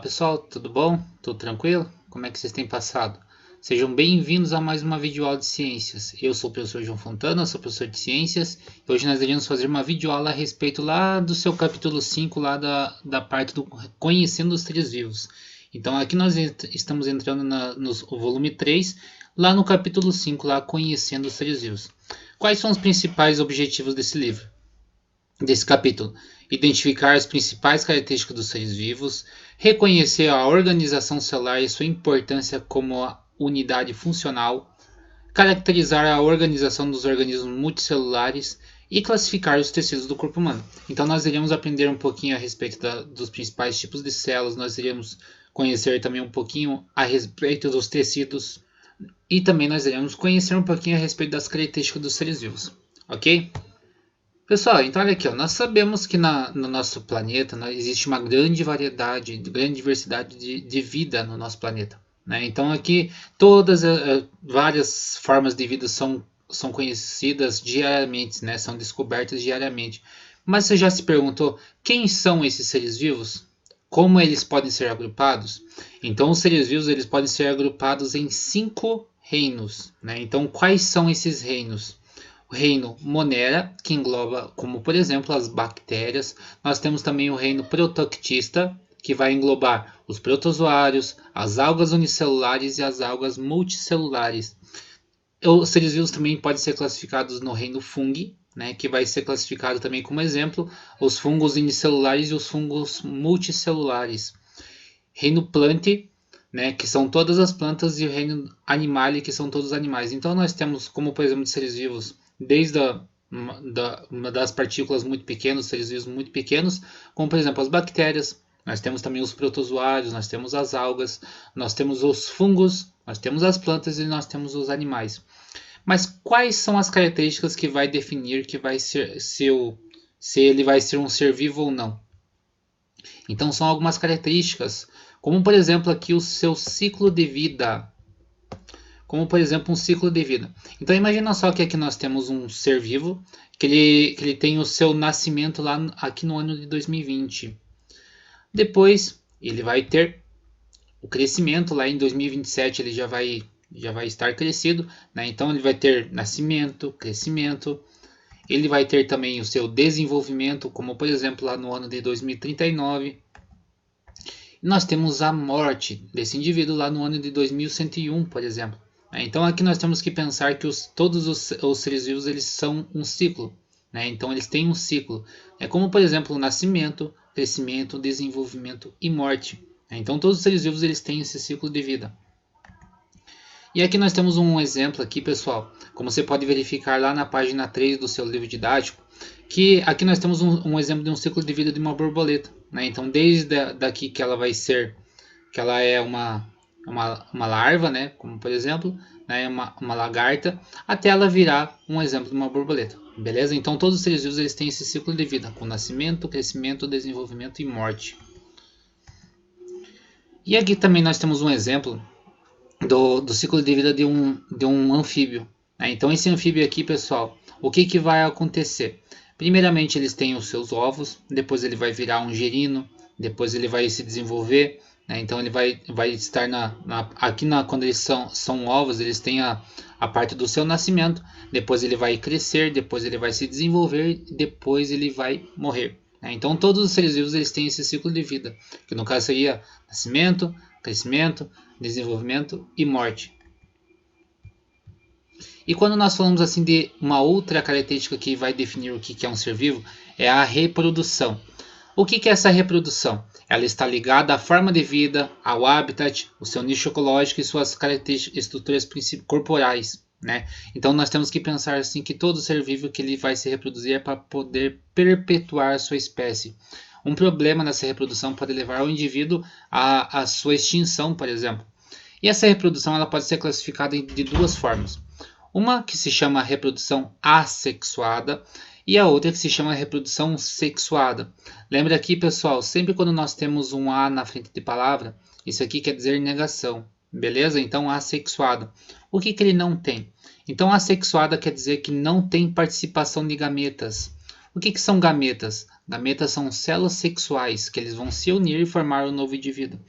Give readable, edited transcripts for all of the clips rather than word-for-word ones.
Olá pessoal, tudo bom? Tudo tranquilo? Como é que vocês têm passado? Sejam bem-vindos a mais uma videoaula de ciências. Eu sou o professor João Fontana, sou professor de ciências. E hoje nós iremos fazer uma videoaula a respeito lá do seu capítulo 5, lá da parte do Conhecendo os Seres Vivos. Então aqui nós estamos entrando no volume 3, lá no capítulo 5, lá Conhecendo os Seres Vivos. Quais são os principais objetivos desse livro? Desse capítulo: identificar as principais características dos seres vivos, reconhecer a organização celular e sua importância como a unidade funcional, caracterizar a organização dos organismos multicelulares e classificar os tecidos do corpo humano. Então nós iremos aprender um pouquinho a respeito dos principais tipos de células, nós iremos conhecer também um pouquinho a respeito dos tecidos e também nós iremos conhecer um pouquinho a respeito das características dos seres vivos, ok? Pessoal, então olha aqui, ó, nós sabemos que no nosso planeta existe uma grande variedade, grande diversidade de vida no nosso planeta, né? Então aqui todas várias formas de vida são conhecidas diariamente, né? São descobertas diariamente. Mas você já se perguntou quem são esses seres vivos? Como eles podem ser agrupados? Então os seres vivos eles podem ser agrupados em 5 reinos, né? Então quais são esses reinos? O reino Monera, que engloba, como por exemplo, as bactérias. Nós temos também o reino Protoctista, que vai englobar os protozoários, as algas unicelulares e as algas multicelulares. Os seres vivos também podem ser classificados no reino Fungi, né, que vai ser classificado também como exemplo os fungos unicelulares e os fungos multicelulares. Reino Plantae, né, que são todas as plantas, e o reino Animalia, que são todos os animais. Então nós temos, como por exemplo, de seres vivos, desde das partículas muito pequenas, seres vivos muito pequenos, como por exemplo as bactérias, nós temos também os protozoários, nós temos as algas, nós temos os fungos, nós temos as plantas e nós temos os animais. Mas quais são as características que vai definir que vai ser, se ele vai ser um ser vivo ou não? Então são algumas características, como por exemplo aqui o seu ciclo de vida. Como por exemplo um ciclo de vida. Então imagina só que aqui nós temos um ser vivo, que ele tem o seu nascimento lá aqui no ano de 2020. Depois ele vai ter o crescimento, lá em 2027 ele já vai estar crescido, né? Então ele vai ter nascimento, crescimento, ele vai ter também o seu desenvolvimento, como por exemplo lá no ano de 2039. Nós temos a morte desse indivíduo lá no ano de 2101, por exemplo. Então aqui nós temos que pensar que todos os seres vivos eles são um ciclo, né? Então eles têm um ciclo. É como por exemplo o nascimento, crescimento, desenvolvimento e morte. Então todos os seres vivos eles têm esse ciclo de vida. E aqui nós temos um exemplo aqui, pessoal, como você pode verificar lá na página 3 do seu livro didático, que aqui nós temos um exemplo de um ciclo de vida de uma borboleta, né? Então desde daqui que ela vai ser, que ela é uma larva, né? Como por exemplo, né? uma lagarta, até ela virar um exemplo de uma borboleta, beleza? Então todos os seres vivos eles têm esse ciclo de vida, com nascimento, crescimento, desenvolvimento e morte. E aqui também nós temos um exemplo do ciclo de vida de um anfíbio, né? Então esse anfíbio aqui, pessoal, o que vai acontecer? Primeiramente eles têm os seus ovos, depois ele vai virar um gerino, depois ele vai se desenvolver, né? Então ele vai estar quando eles são ovos, eles têm a parte do seu nascimento, depois ele vai crescer, depois ele vai se desenvolver, depois ele vai morrer, né? Então todos os seres vivos eles têm esse ciclo de vida, que no caso seria nascimento, crescimento, desenvolvimento e morte. E quando nós falamos assim de uma outra característica que vai definir o que é um ser vivo, é a reprodução. O que é essa reprodução? Ela está ligada à forma de vida, ao habitat, o seu nicho ecológico e suas características, estruturas corporais, né? Então nós temos que pensar assim que todo ser vivo que ele vai se reproduzir é para poder perpetuar a sua espécie. Um problema nessa reprodução pode levar o indivíduo à sua extinção, por exemplo. E essa reprodução ela pode ser classificada de duas formas. Uma que se chama reprodução assexuada e a outra que se chama reprodução sexuada. Lembra aqui, pessoal, sempre quando nós temos um A na frente de palavra, isso aqui quer dizer negação, beleza? Então, assexuada. O que ele não tem? Então, assexuada quer dizer que não tem participação de gametas. O que são gametas? Gametas são células sexuais que eles vão se unir e formar um novo indivíduo.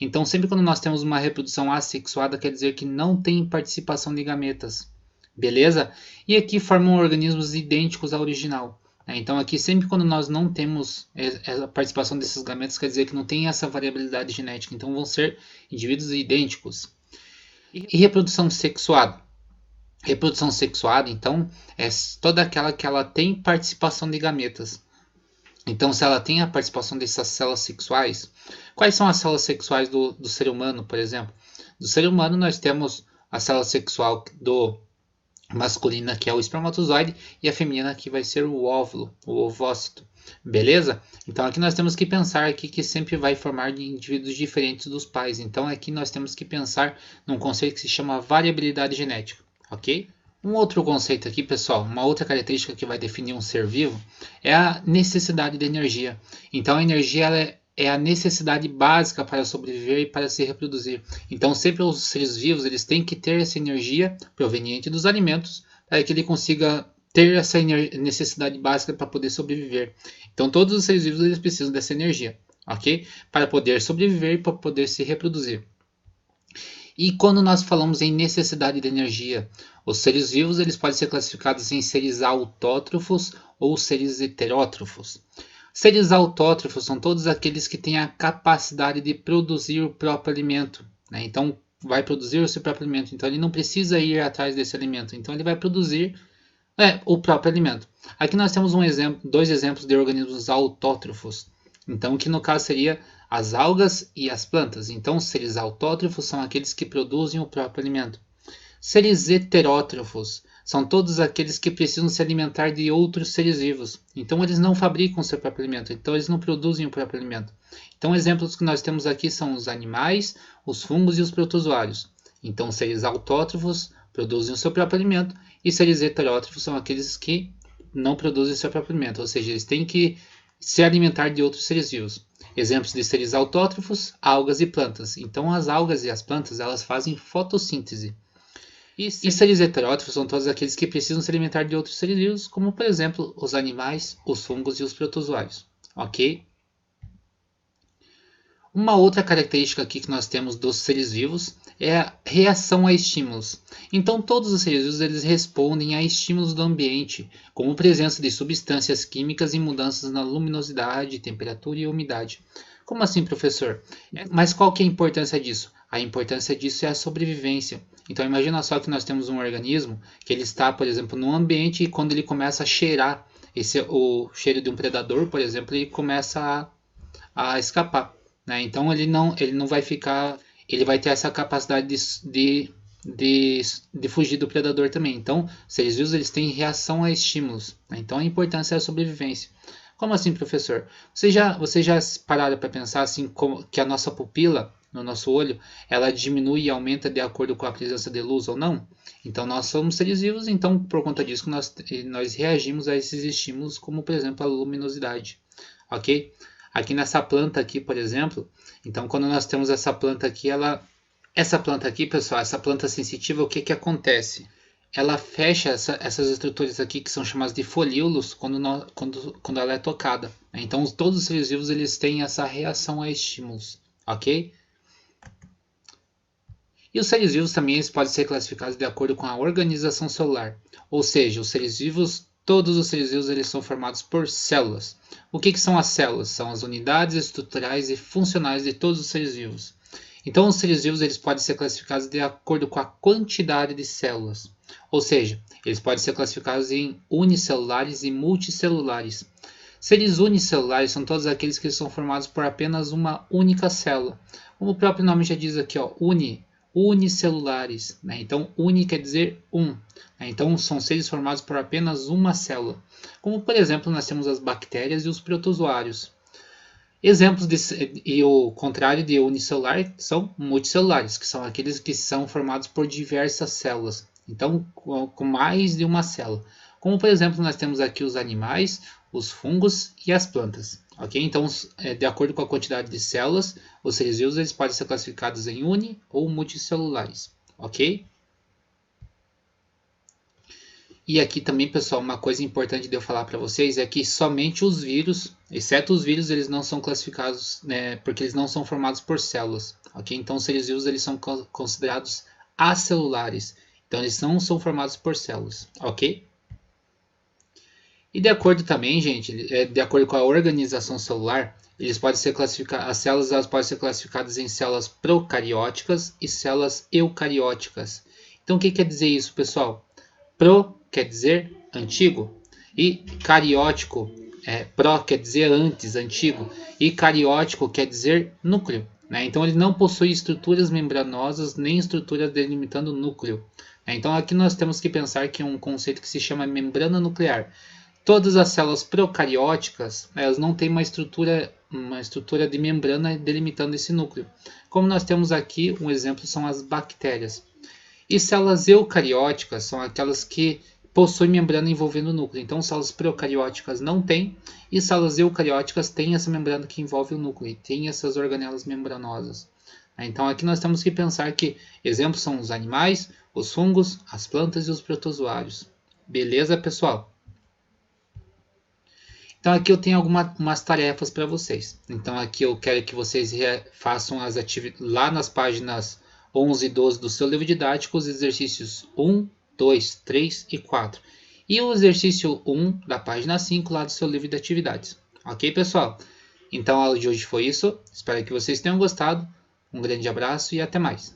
Então, sempre quando nós temos uma reprodução assexuada, quer dizer que não tem participação de gametas. Beleza? E aqui formam organismos idênticos ao original. Então, aqui, sempre quando nós não temos a participação desses gametas, quer dizer que não tem essa variabilidade genética. Então, vão ser indivíduos idênticos. E reprodução sexuada? Reprodução sexuada, então, é toda aquela que ela tem participação de gametas. Então, se ela tem a participação dessas células sexuais, quais são as células sexuais do ser humano, por exemplo? Do ser humano, nós temos a célula sexual do masculina, que é o espermatozoide, e a feminina, que vai ser o óvulo, o ovócito. Beleza? Então, aqui nós temos que pensar aqui que sempre vai formar de indivíduos diferentes dos pais. Então, aqui nós temos que pensar num conceito que se chama variabilidade genética. Ok? Um outro conceito aqui, pessoal, uma outra característica que vai definir um ser vivo é a necessidade de energia. Então, a energia ela é a necessidade básica para sobreviver e para se reproduzir. Então, sempre os seres vivos eles têm que ter essa energia proveniente dos alimentos para que ele consiga ter essa necessidade básica para poder sobreviver. Então, todos os seres vivos eles precisam dessa energia, ok? Para poder sobreviver e para poder se reproduzir. E quando nós falamos em necessidade de energia, os seres vivos eles podem ser classificados em seres autótrofos ou seres heterótrofos. Seres autótrofos são todos aqueles que têm a capacidade de produzir o próprio alimento. Né? Então, vai produzir o seu próprio alimento. Então, ele não precisa ir atrás desse alimento. Então, ele vai produzir o próprio alimento. Aqui nós temos dois exemplos de organismos autótrofos. Então, que no caso seria as algas e as plantas. Então, seres autótrofos são aqueles que produzem o próprio alimento. Seres heterótrofos são todos aqueles que precisam se alimentar de outros seres vivos. Então, eles não fabricam o seu próprio alimento. Então, eles não produzem o próprio alimento. Então, exemplos que nós temos aqui são os animais, os fungos e os protozoários. Então, seres autótrofos produzem o seu próprio alimento e seres heterótrofos são aqueles que não produzem o seu próprio alimento. Ou seja, eles têm que se alimentar de outros seres vivos. Exemplos de seres autótrofos, algas e plantas. Então, as algas e as plantas elas fazem fotossíntese. E seres heterótrofos são todos aqueles que precisam se alimentar de outros seres vivos, como por exemplo os animais, os fungos e os protozoários. Ok? Uma outra característica aqui que nós temos dos seres vivos é a reação a estímulos. Então todos os seres vivos eles respondem a estímulos do ambiente, como presença de substâncias químicas e mudanças na luminosidade, temperatura e umidade. Como assim, professor? Mas qual que é a importância disso? A importância disso é a sobrevivência. Então imagina só que nós temos um organismo que ele está, por exemplo, num ambiente e quando ele começa a cheirar o cheiro de um predador, por exemplo, ele começa a escapar. Né? Então ele não vai ficar, ele vai ter essa capacidade de fugir do predador também. Então, seres vivos eles têm reação a estímulos. Né? Então a importância é a sobrevivência. Como assim, professor? Você já pararam para pensar assim que a nossa pupila no nosso olho, ela diminui e aumenta de acordo com a presença de luz ou não? Então nós somos seres vivos, então por conta disso nós reagimos a esses estímulos, como por exemplo a luminosidade, ok? Aqui nessa planta aqui, por exemplo, então quando nós temos essa planta aqui, essa planta aqui, pessoal, essa planta sensitiva, o que que acontece? Ela fecha essas estruturas aqui que são chamadas de folíolos quando ela é tocada. Então todos os seres vivos eles têm essa reação a estímulos, ok? E os seres vivos também eles podem ser classificados de acordo com a organização celular. Ou seja, os seres vivos, todos os seres vivos eles são formados por células. O que são as células? São as unidades estruturais e funcionais de todos os seres vivos. Então, os seres vivos eles podem ser classificados de acordo com a quantidade de células. Ou seja, eles podem ser classificados em unicelulares e multicelulares. Seres unicelulares são todos aqueles que são formados por apenas uma única célula. Como o próprio nome já diz aqui, ó, unicelulares. Né? Então, uni quer dizer um. Né? Então, são seres formados por apenas uma célula. Como, por exemplo, nós temos as bactérias e os protozoários. Exemplos e o contrário de unicelular são multicelulares, que são aqueles que são formados por diversas células. Então, com mais de uma célula. Como, por exemplo, nós temos aqui os animais, os fungos e as plantas. Okay? Então, de acordo com a quantidade de células, os seres vivos eles podem ser classificados em uni ou multicelulares. Ok? E aqui também, pessoal, uma coisa importante de eu falar para vocês é que somente os vírus, exceto os vírus, eles não são classificados, né, porque eles não são formados por células, ok? Então, os seres vivos eles são considerados acelulares, então eles não são formados por células, ok? E de acordo também, gente, de acordo com a organização celular, eles podem ser classificadas, as células elas podem ser classificadas em células procarióticas e células eucarióticas. Então, o que quer dizer isso, pessoal? Pro quer dizer antigo e cariótico, pró quer dizer antes, antigo, e cariótico quer dizer núcleo. Né? Então ele não possui estruturas membranosas nem estruturas delimitando o núcleo. Né? Então aqui nós temos que pensar que é um conceito que se chama membrana nuclear. Todas as células procarióticas elas não têm uma estrutura de membrana delimitando esse núcleo. Como nós temos aqui, um exemplo são as bactérias. E células eucarióticas são aquelas que possuem membrana envolvendo o núcleo. Então, células procarióticas não têm, e células eucarióticas têm essa membrana que envolve o núcleo, e têm essas organelas membranosas. Então, aqui nós temos que pensar que exemplos são os animais, os fungos, as plantas e os protozoários. Beleza, pessoal? Então, aqui eu tenho algumas tarefas para vocês. Então, aqui eu quero que vocês façam as atividades lá nas páginas 11 e 12 do seu livro didático, os exercícios 1, 2, 3 e 4. E o exercício 1 da página 5 lá do seu livro de atividades. Ok, pessoal? Então a aula de hoje foi isso. Espero que vocês tenham gostado. Um grande abraço e até mais.